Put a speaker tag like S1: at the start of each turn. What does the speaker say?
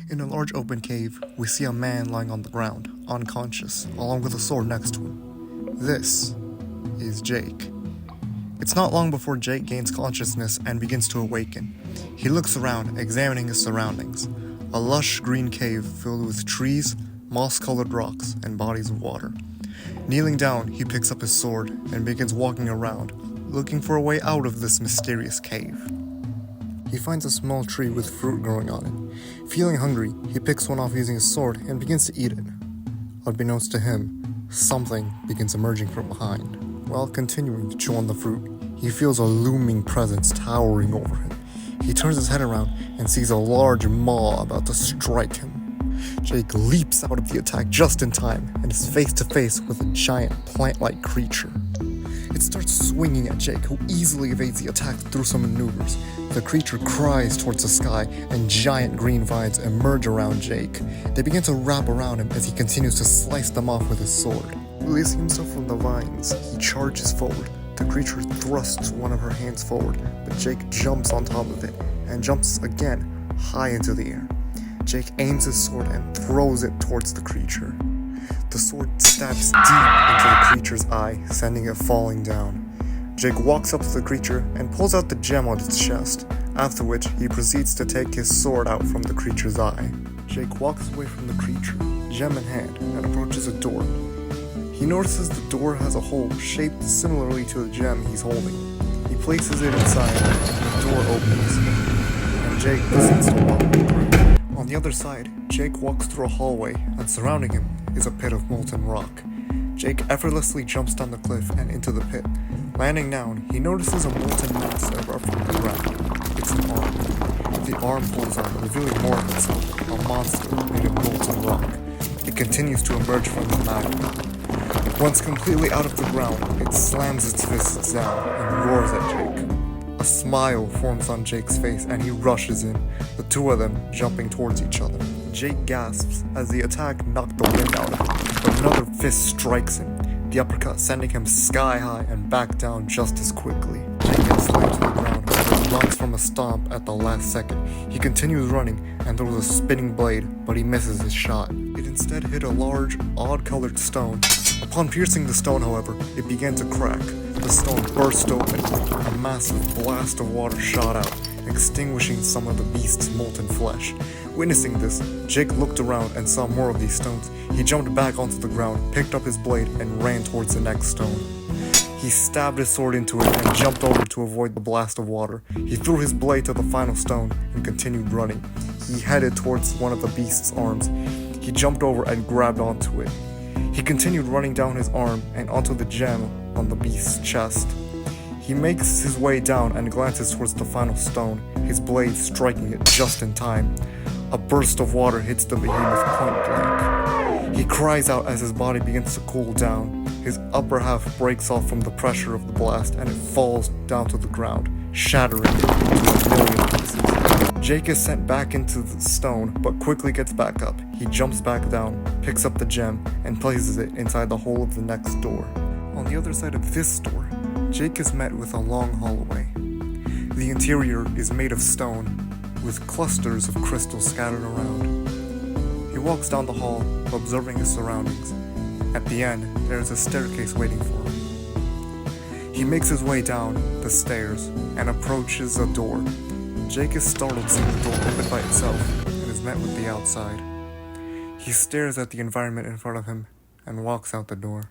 S1: In a large open cave, we see a man lying on the ground, unconscious, along with a sword next to him. This is Jake. It's not long before Jake gains consciousness and begins to awaken. He looks around, examining his surroundings. A lush green cave filled with trees, moss-colored rocks, and bodies of water. Kneeling down, he picks up his sword and begins walking around, looking for a way out of this mysterious cave. He finds a small tree with fruit growing on it. Feeling hungry, he picks one off using his sword and begins to eat it. Unbeknownst to him, something begins emerging from behind. While continuing to chew on the fruit, he feels a looming presence towering over him. He turns his head around and sees a large maw about to strike him. Jake leaps out of the attack just in time and is face to face with a giant plant-like creature. It starts swinging at Jake, who easily evades the attack through some maneuvers. The creature cries towards the sky, and giant green vines emerge around Jake. They begin to wrap around him as he continues to slice them off with his sword. Releasing himself from the vines, he charges forward. The creature thrusts one of her hands forward, but Jake jumps on top of it, and jumps again, high into the air. Jake aims his sword and throws it towards the creature. The sword stabs deep into the creature's eye, sending it falling down. Jake walks up to the creature and pulls out the gem on its chest, after which he proceeds to take his sword out from the creature's eye. Jake walks away from the creature, gem in hand, and approaches a door. He notices the door has a hole shaped similarly to the gem he's holding. He places it inside, and the door opens, and Jake proceeds to walk through. On the other side, Jake walks through a hallway, and surrounding him is a pit of molten rock. Jake effortlessly jumps down the cliff and into the pit. Landing down, he notices a molten mass erupt from the ground. It's an arm. The arm pulls on, revealing more of itself, a monster made of molten rock. It continues to emerge from the magma. Once completely out of the ground, it slams its fists down and roars at Jake. A smile forms on Jake's face and he rushes in, the two of them jumping towards each other. Jake gasps as the attack knocked the wind out of him, but another fist strikes him, the uppercut sending him sky high and back down just as quickly. Jake gets slammed to the ground, but runs from a stomp at the last second. He continues running and throws a spinning blade, but he misses his shot. It instead hit a large, odd-colored stone. Upon piercing the stone, however, it began to crack. The stone burst open. A massive blast of water shot out, extinguishing some of the beast's molten flesh. Witnessing this, Jake looked around and saw more of these stones. He jumped back onto the ground, picked up his blade, and ran towards the next stone. He stabbed his sword into it and jumped over to avoid the blast of water. He threw his blade to the final stone and continued running. He headed towards one of the beast's arms. He jumped over and grabbed onto it. He continued running down his arm and onto the gem on the beast's chest. He makes his way down and glances towards the final stone, his blade striking it just in time. A burst of water hits the behemoth point blank. He cries out as his body begins to cool down. His upper half breaks off from the pressure of the blast and it falls down to the ground, shattering it into a million pieces. Jake is sent back into the stone, but quickly gets back up. He jumps back down, picks up the gem, and places it inside the hole of the next door. On the other side of this door, Jake is met with a long hallway. The interior is made of stone, with clusters of crystal scattered around. He walks down the hall, observing his surroundings. At the end, there is a staircase waiting for him. He makes his way down the stairs and approaches a door. Jake is startled seeing the door open by itself and is met with the outside. He stares at the environment in front of him and walks out the door.